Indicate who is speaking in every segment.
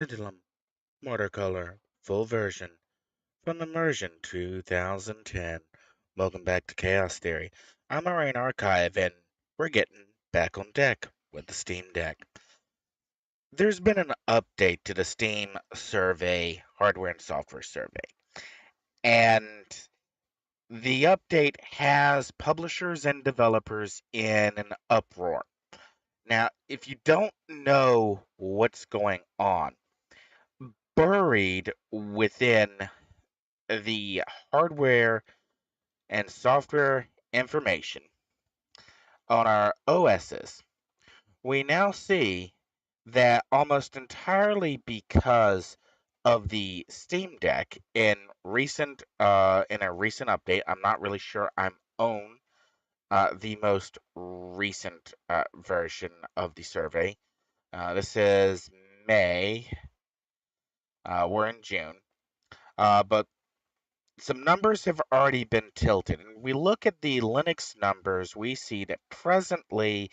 Speaker 1: Pendulum Watercolor Full Version from Immersion 2010. Welcome back to Chaos Theory. I'm Aurian Archive, and we're getting back on deck with the Steam Deck. There's been an update to the Steam survey, hardware and software survey, and the update has publishers and developers in an uproar. Now, if you don't know what's going on, buried within the hardware and software information on our OSs, we now see that almost entirely because of the Steam Deck in a recent update, I'm not really sure I'm own the most recent version of the survey. This is May. We're in June. But some numbers have already been tilted. And we look at the Linux numbers, we see that presently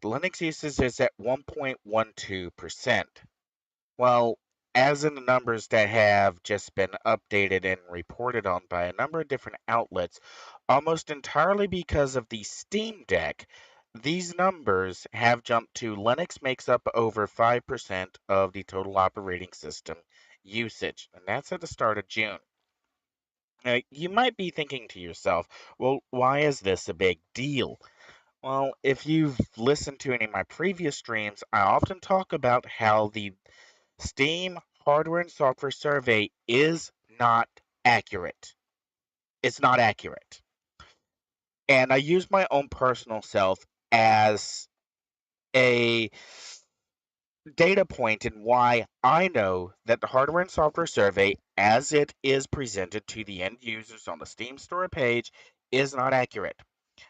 Speaker 1: Linux usage is at 1.12%. Well, as in the numbers that have just been updated and reported on by a number of different outlets, almost entirely because of the Steam Deck, these numbers have jumped to Linux makes up over 5% of the total operating system usage, and that's at the start of June. Now, you might be thinking to yourself, well, why is this a big deal? Well, if you've listened to any of my previous streams, I often talk about how the Steam hardware and software survey is not accurate. It's not accurate. And I use my own personal self as a data point in why I know that the hardware and software survey, as it is presented to the end users on the Steam store page, is not accurate.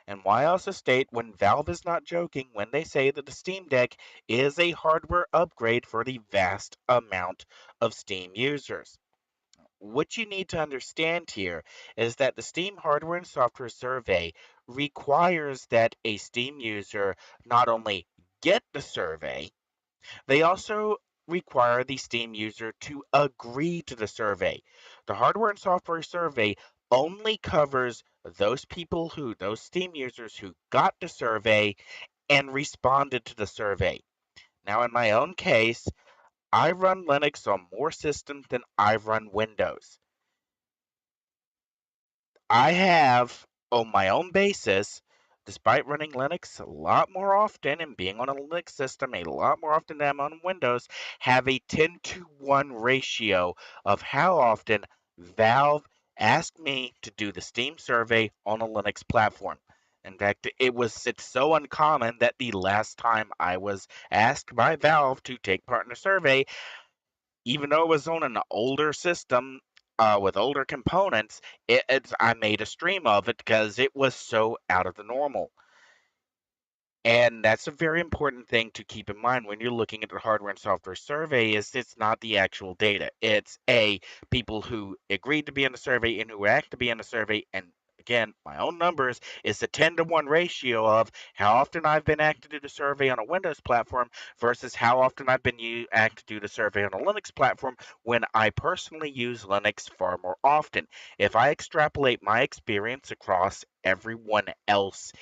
Speaker 1: And why I also state when Valve is not joking when they say that the Steam Deck is a hardware upgrade for the vast amount of Steam users. What you need to understand here is that the Steam hardware and software survey requires that a Steam user not only get the survey, they also require the Steam user to agree to the survey. The hardware and software survey only covers those Steam users who got the survey and responded to the survey. Now, in my own case, I run Linux on more systems than I run Windows. I have, on my own basis, despite running Linux a lot more often and being on a Linux system a lot more often than I'm on Windows, have a 10-to-1 ratio of how often Valve asked me to do the Steam survey on a Linux platform. In fact, it's so uncommon that the last time I was asked by Valve to take part in a survey, even though it was on an older system with older components, I made a stream of it because it was so out of the normal. And that's a very important thing to keep in mind when you're looking at the hardware and software survey is it's not the actual data. It's people who agreed to be in the survey and who asked to be in the survey. And again, my own numbers is a 10-to-1 ratio of how often I've been asked to do the survey on a Windows platform versus how often I've been asked to do the survey on a Linux platform when I personally use Linux far more often. If I extrapolate my experience across everyone else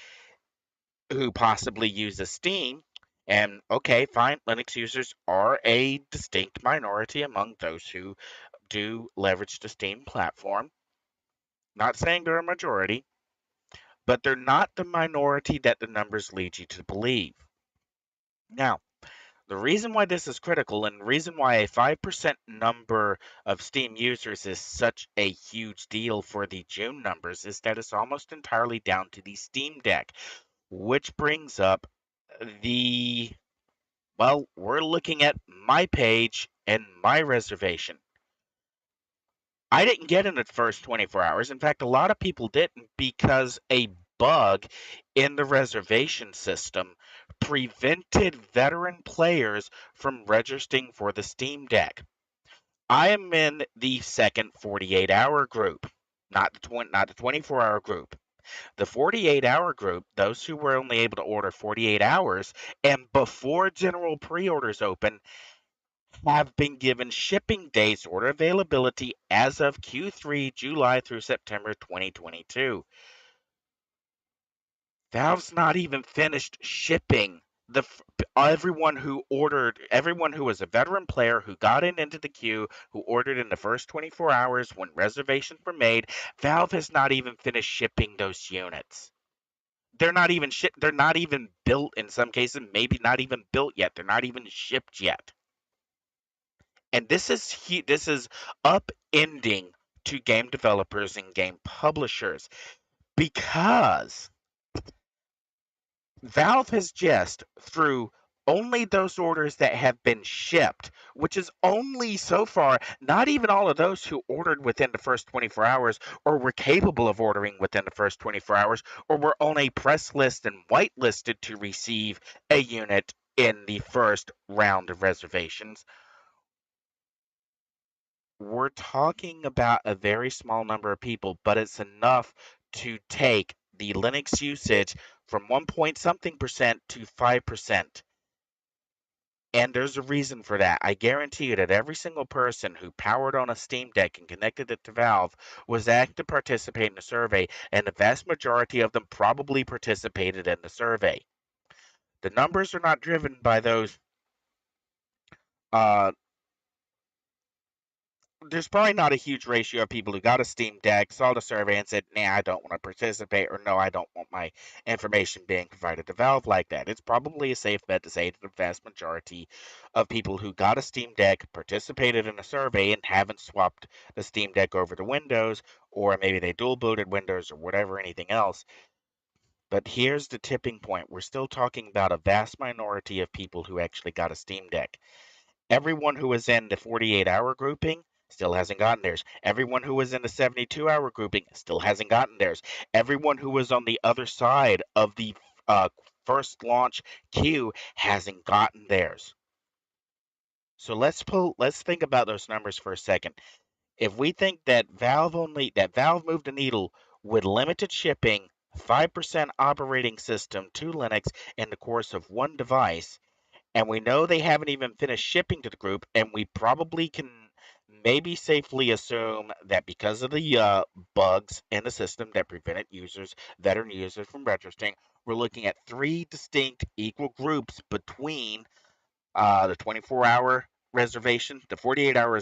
Speaker 1: who possibly uses Steam. And okay, fine, Linux users are a distinct minority among those who do leverage the Steam platform. Not saying they're a majority, but they're not the minority that the numbers lead you to believe. Now, the reason why this is critical and the reason why a 5% number of Steam users is such a huge deal for the June numbers is that it's almost entirely down to the Steam Deck, which brings up the well, we're looking at my page and my reservation. I didn't get in the first 24 hours. In fact, a lot of people didn't because a bug in the reservation system prevented veteran players from registering for the Steam Deck. I am in the second 48-hour group, not the 24-hour group. The 48-hour group, those who were only able to order 48 hours and before general pre-orders open, have been given shipping dates order availability as of Q3 July through September 2022. Valve's not even finished shipping everyone who ordered, everyone who was a veteran player who got into the queue, who ordered in the first 24 hours when reservations were made. Valve has not even finished shipping those units. They're not even built in some cases, maybe not even built yet. They're not even shipped yet. And this is upending to game developers and game publishers because Valve has just, through only those orders that have been shipped, which is only so far, not even all of those who ordered within the first 24 hours or were capable of ordering within the first 24 hours or were on a press list and whitelisted to receive a unit in the first round of reservations. We're talking about a very small number of people, but it's enough to take the Linux usage from 1 point something percent to 5%. And there's a reason for that. I guarantee you that every single person who powered on a Steam Deck and connected it to Valve was asked to participate in the survey, and the vast majority of them probably participated in the survey. The numbers are not driven by those uh, there's probably not a huge ratio of people who got a Steam Deck, saw the survey, and said, nah, I don't want to participate, or no, I don't want my information being provided to Valve like that. It's probably a safe bet to say that the vast majority of people who got a Steam Deck participated in a survey and haven't swapped the Steam Deck over to Windows, or maybe they dual booted Windows or whatever, anything else. But here's the tipping point. We're still talking about a vast minority of people who actually got a Steam Deck. Everyone who was in the 48-hour grouping still hasn't gotten theirs. Everyone who was in the 72-hour grouping still hasn't gotten theirs. Everyone who was on the other side of the uh, first launch queue hasn't gotten theirs. So let's think about those numbers for a second. If we think that Valve moved the needle with limited shipping, 5% operating system to Linux in the course of one device, and we know they haven't even finished shipping to the group, and we probably can maybe safely assume that because of the bugs in the system that prevented veteran users from registering, we're looking at three distinct equal groups between the 24-hour reservation, the 48-hour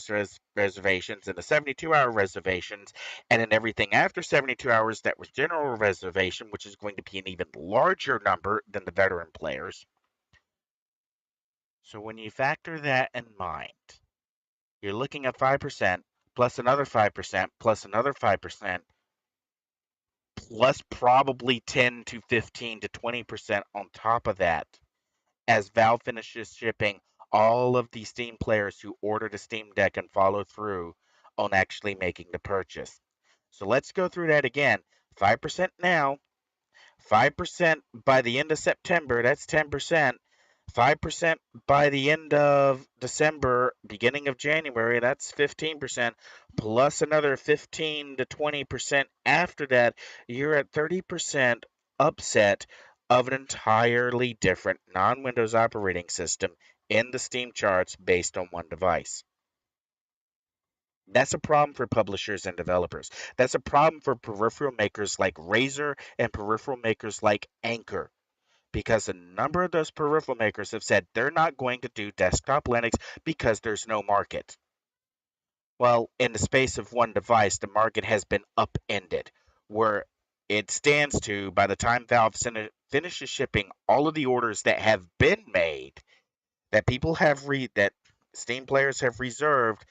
Speaker 1: reservations, and the 72-hour reservations, and then everything after 72 hours that was general reservation, which is going to be an even larger number than the veteran players. So when you factor that in mind, you're looking at 5% plus another 5% plus another 5% plus probably 10 to 15 to 20% on top of that as Valve finishes shipping all of the Steam players who ordered a Steam Deck and follow through on actually making the purchase. So let's go through that again. 5% now, 5% by the end of September, that's 10%. 5% by the end of December, beginning of January, that's 15%, plus another 15 to 20% after that, you're at 30% upset of an entirely different non Windows operating system in the Steam charts based on one device. That's a problem for publishers and developers. That's a problem for peripheral makers like Razer and peripheral makers like Anchor, because a number of those peripheral makers have said they're not going to do desktop Linux because there's no market. Well, in the space of one device, the market has been upended, where it stands to, by the time Valve finishes shipping all of the orders that have been made, that Steam players have reserved,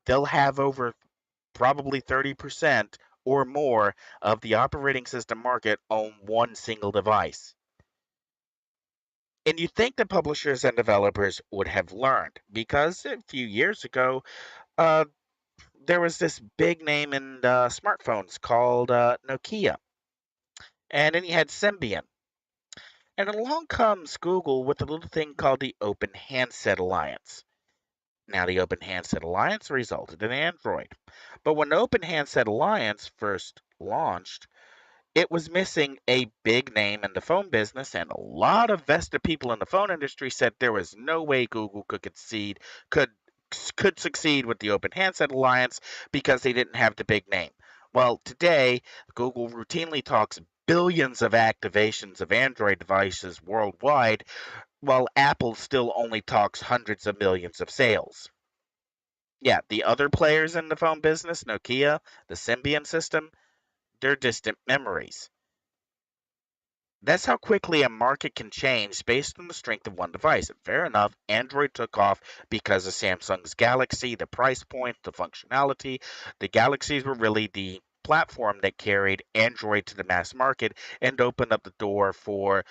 Speaker 1: they'll have over probably 30% or more of the operating system market on one single device. And you think the publishers and developers would have learned, because a few years ago, uh, there was this big name in smartphones called Nokia, and then you had Symbian. And along comes Google with a little thing called the Open Handset Alliance. Now, the Open Handset Alliance resulted in Android. But when the Open Handset Alliance first launched, It was missing a big name in the phone business, and a lot of vested people in the phone industry said there was no way Google could could succeed with the Open Handset Alliance because they didn't have the big name. Well, today, Google routinely talks billions of activations of Android devices worldwide, while Apple still only talks hundreds of millions of sales. Yeah, the other players in the phone business, Nokia, the Symbian system, they're distant memories. That's how quickly a market can change based on the strength of one device. And fair enough, Android took off because of Samsung's Galaxy, the price point, the functionality. The Galaxies were really the platform that carried Android to the mass market and opened up the door for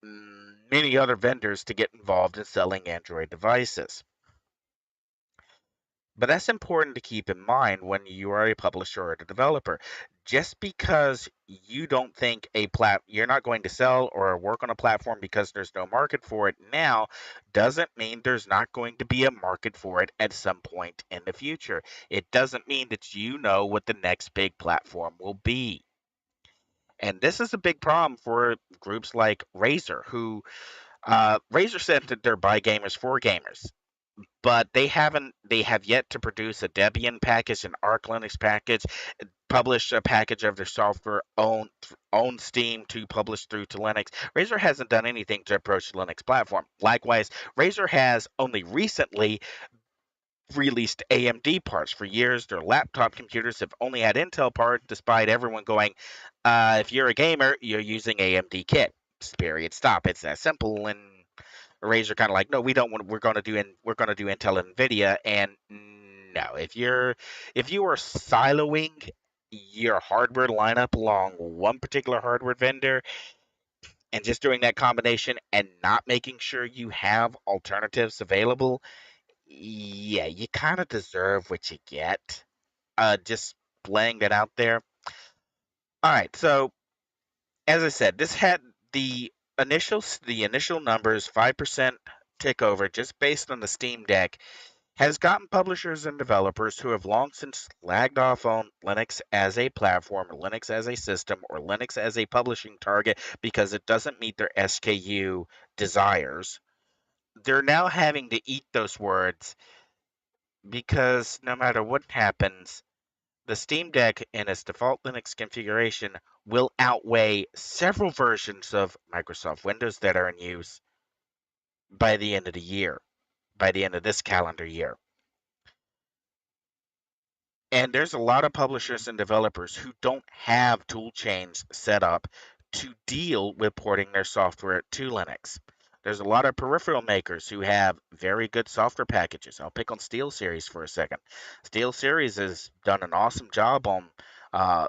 Speaker 1: many other vendors to get involved in selling Android devices. But that's important to keep in mind when you are a publisher or a developer. Just because you don't think you're not going to sell or work on a platform because there's no market for it now doesn't mean there's not going to be a market for it at some point in the future. It doesn't mean that you know what the next big platform will be. And this is a big problem for groups like Razer, who Razer said that they're by gamers for gamers, but they have yet to produce a Debian package, an Arch Linux package, publish a package of their software on Steam to publish through to Linux. Razer hasn't done anything to approach the Linux platform. Likewise, Razer has only recently released AMD parts. For years, their laptop computers have only had Intel parts, despite everyone going, if you're a gamer, you're using AMD kit. Period. Stop. It's that simple. And Razer kind of like, no, we don't want. We're going to do Intel and Nvidia. And no, if you are siloing your hardware lineup along one particular hardware vendor and just doing that combination and not making sure you have alternatives available, yeah, you kind of deserve what you get. Just laying that out there. All right, so as I said, this had the initial numbers 5% tick over just based on the Steam Deck has gotten publishers and developers who have long since slagged off on Linux as a platform, or Linux as a system, or Linux as a publishing target because it doesn't meet their SKU desires. They're now having to eat those words because no matter what happens, the Steam Deck in its default Linux configuration will outweigh several versions of Microsoft Windows that are in use by the end of the year, by the end of this calendar year. And there's a lot of publishers and developers who don't have tool chains set up to deal with porting their software to Linux. There's a lot of peripheral makers who have very good software packages. I'll pick on SteelSeries for a second. SteelSeries has done an awesome job on uh,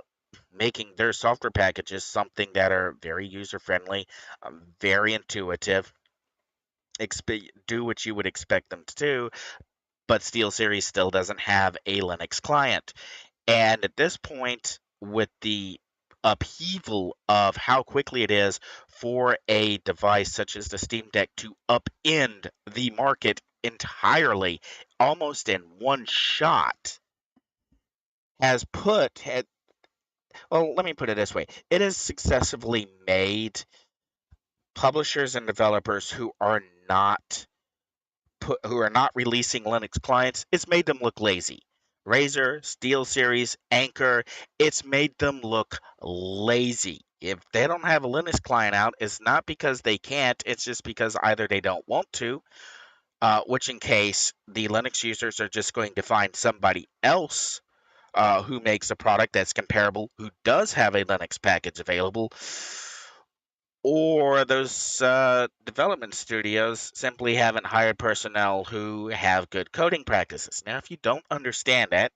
Speaker 1: making their software packages something that are very user friendly, very intuitive, do what you would expect them to do, but SteelSeries still doesn't have a Linux client. And at this point, with the upheaval of how quickly it is for a device such as the Steam Deck to upend the market entirely, almost in one shot, has well, let me put it this way. It has successively made publishers and developers who are not releasing Linux clients, it's made them look lazy. Razer, SteelSeries, Anchor, it's made them look lazy. If they don't have a Linux client out, it's not because they can't, it's just because either they don't want to, which in case the Linux users are just going to find somebody else who makes a product that's comparable, who does have a Linux package available, or those development studios simply haven't hired personnel who have good coding practices. Now, if you don't understand that,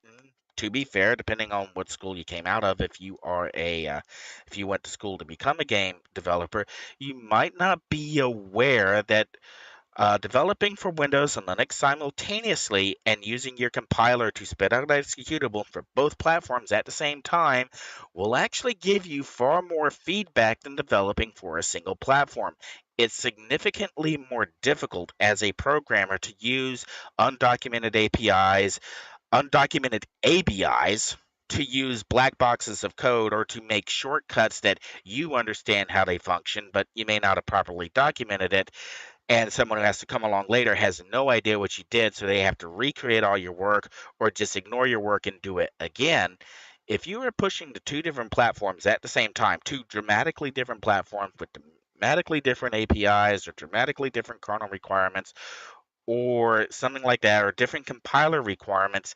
Speaker 1: to be fair, depending on what school you came out of, if you went to school to become a game developer, you might not be aware that developing for Windows and Linux simultaneously and using your compiler to spit out an executable for both platforms at the same time will actually give you far more feedback than developing for a single platform. It's significantly more difficult as a programmer to use undocumented APIs, undocumented ABIs, to use black boxes of code or to make shortcuts that you understand how they function, but you may not have properly documented it, and someone who has to come along later has no idea what you did, so they have to recreate all your work or just ignore your work and do it again. If you are pushing to two different platforms at the same time, two dramatically different platforms with dramatically different APIs or dramatically different kernel requirements or something like that, or different compiler requirements,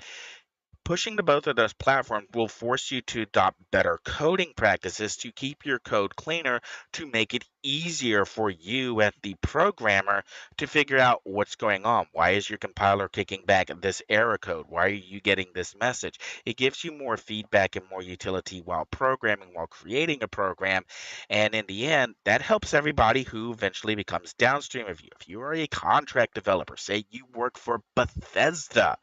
Speaker 1: pushing to both of those platforms will force you to adopt better coding practices to keep your code cleaner, to make it easier for you as the programmer to figure out what's going on. Why is your compiler kicking back this error code? Why are you getting this message? It gives you more feedback and more utility while programming, while creating a program. And in the end, that helps everybody who eventually becomes downstream of you. If you are a contract developer, say you work for Bethesda,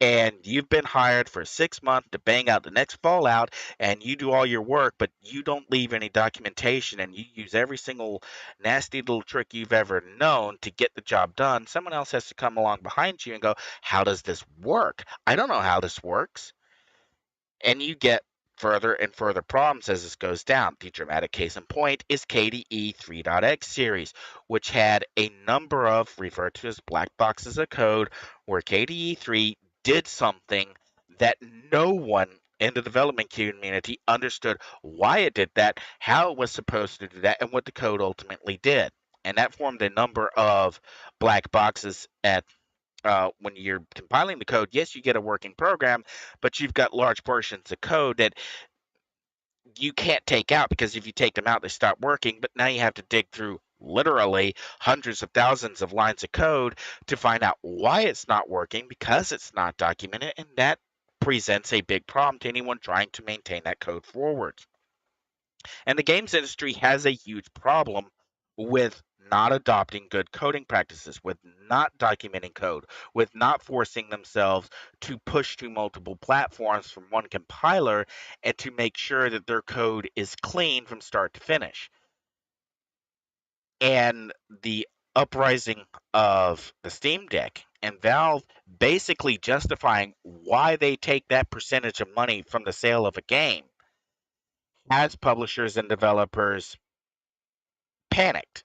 Speaker 1: and you've been hired for 6 months to bang out the next Fallout, and you do all your work, but you don't leave any documentation, and you use every single nasty little trick you've ever known to get the job done, someone else has to come along behind you and go, how does this work? I don't know how this works. And you get further and further problems as this goes down. The dramatic case in point is KDE 3.x series, which had a number of referred to as black boxes of code where KDE 3 did something that no one in the development community understood why it did that, how it was supposed to do that, and what the code ultimately did. And that formed a number of black boxes at when you're compiling the code. Yes, you get a working program, but you've got large portions of code that you can't take out, because if you take them out, they stop working. But now you have to dig through literally hundreds of thousands of lines of code to find out why it's not working, because it's not documented, and that presents a big problem to anyone trying to maintain that code forward. And the games industry has a huge problem with not adopting good coding practices, with not documenting code, with not forcing themselves to push to multiple platforms from one compiler, and to make sure that their code is clean from start to finish. And the uprising of the Steam Deck and Valve basically justifying why they take that percentage of money from the sale of a game has publishers and developers panicked,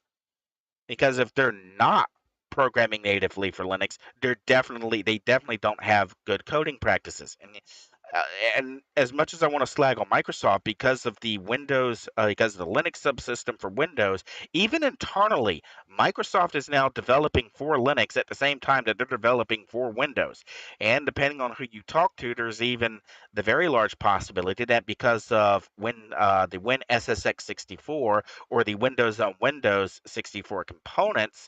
Speaker 1: because if they're not programming natively for Linux, they definitely don't have good coding practices. Uh, and as much as I want to slag on Microsoft because of the because of the Linux subsystem for Windows, even internally, Microsoft is now developing for Linux at the same time that they're developing for Windows. And depending on who you talk to, there's even the very large possibility that because of the Win SSX64 or the Windows on Windows 64 components,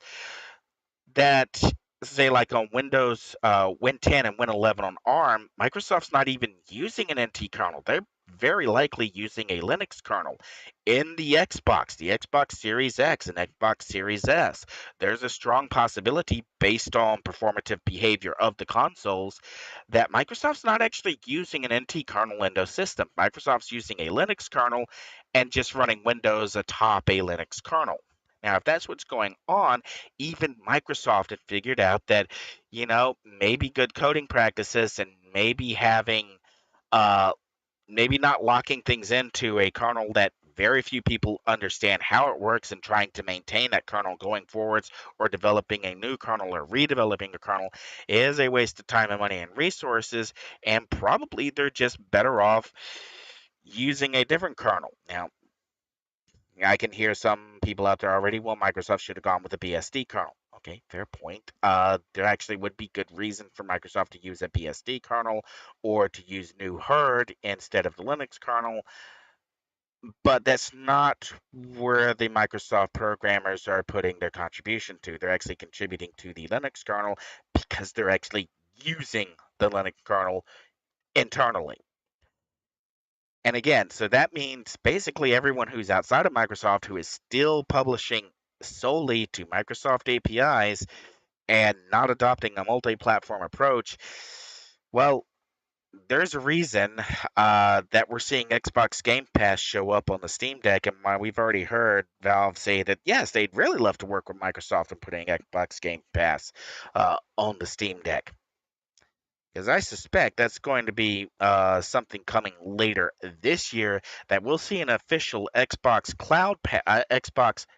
Speaker 1: that say like on Windows, Win 10 and Win 11 on ARM, Microsoft's not even using an NT kernel. They're very likely using a Linux kernel. In the Xbox Series X and Xbox Series S, there's a strong possibility, based on performative behavior of the consoles, that Microsoft's not actually using an NT kernel in those systems. Microsoft's using a Linux kernel and just running Windows atop a Linux kernel. Now, if that's what's going on, even Microsoft had figured out that, maybe good coding practices and maybe having, uh, maybe not locking things into a kernel that very few people understand how it works and trying to maintain that kernel going forwards, or developing a new kernel or redeveloping a kernel, is a waste of time and money and resources. And probably they're just better off using a different kernel. Now, I can hear some people out there already. Well, Microsoft should have gone with a BSD kernel. Okay, fair point. There actually would be good reason for Microsoft to use a BSD kernel or to use New Herd instead of the Linux kernel, but that's not where the Microsoft programmers are putting their contribution to. They're actually contributing to the Linux kernel because they're actually using the Linux kernel internally. And again, so that means basically everyone who's outside of Microsoft who is still publishing solely to Microsoft APIs and not adopting a multi-platform approach, well, there's a reason that we're seeing Xbox Game Pass show up on the Steam Deck, and we've already heard Valve say that yes, they'd really love to work with Microsoft in putting Xbox Game Pass on the Steam Deck. Because I suspect that's going to be something coming later this year that we'll see an official Xbox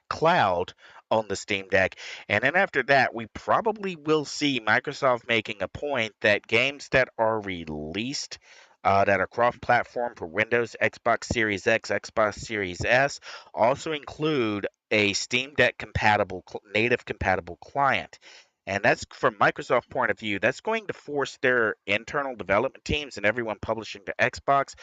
Speaker 1: Cloud on the Steam Deck, and then after that, we probably will see Microsoft making a point that games that are released. That are cross-platform for Windows, Xbox Series X, Xbox Series S, also include a Steam Deck compatible, native compatible client. And that's from Microsoft's point of view, that's going to force their internal development teams and everyone publishing to Xbox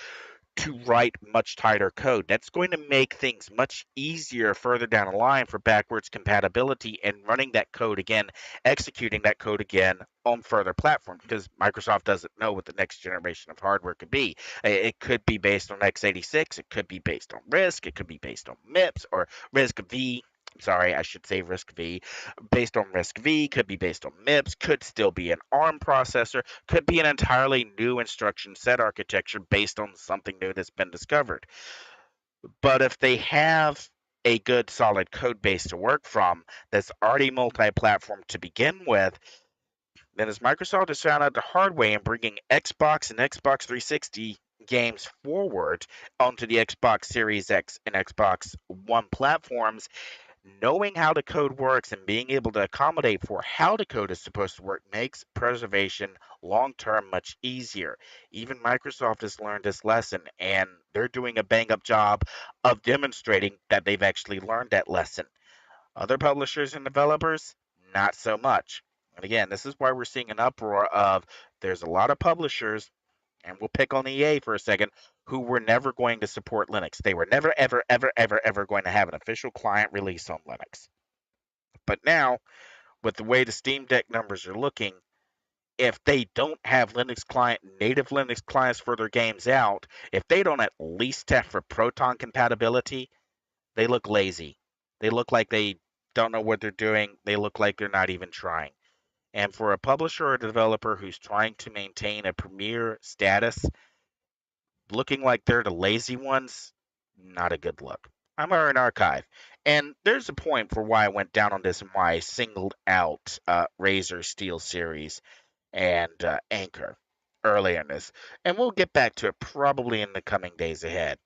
Speaker 1: to write much tighter code. That's going to make things much easier further down the line for backwards compatibility and running that code again, executing that code again on further platforms because Microsoft doesn't know what the next generation of hardware could be. It could be based on x86, it could be based on RISC, it could be based on MIPS or RISC V. Sorry, I should say RISC V. Based on RISC V, could be based on MIPS, could still be an ARM processor, could be an entirely new instruction set architecture based on something new that's been discovered. But if they have a good solid code base to work from that's already multi-platform to begin with, then as Microsoft has found out the hard way in bringing Xbox and Xbox 360 games forward onto the Xbox Series X and Xbox One platforms, knowing how the code works and being able to accommodate for how the code is supposed to work makes preservation long term much easier. Even Microsoft has learned this lesson, and they're doing a bang up job of demonstrating that they've actually learned that lesson. Other publishers and developers, not so much. And again, this is why we're seeing an uproar of there's a lot of publishers, and we'll pick on EA for a second, who were never going to support Linux. They were never, ever, ever, ever, ever going to have an official client release on Linux. But now, with the way the Steam Deck numbers are looking, if they don't have native Linux clients for their games out, if they don't at least test for Proton compatibility, they look lazy. They look like they don't know what they're doing. They look like they're not even trying. And for a publisher or a developer who's trying to maintain a premier status, looking like they're the lazy ones, not a good look. I'm Iron Archive, and there's a point for why I went down on this and why I singled out Razor Steel Series and Anchor early in this, and we'll get back to it probably in the coming days ahead.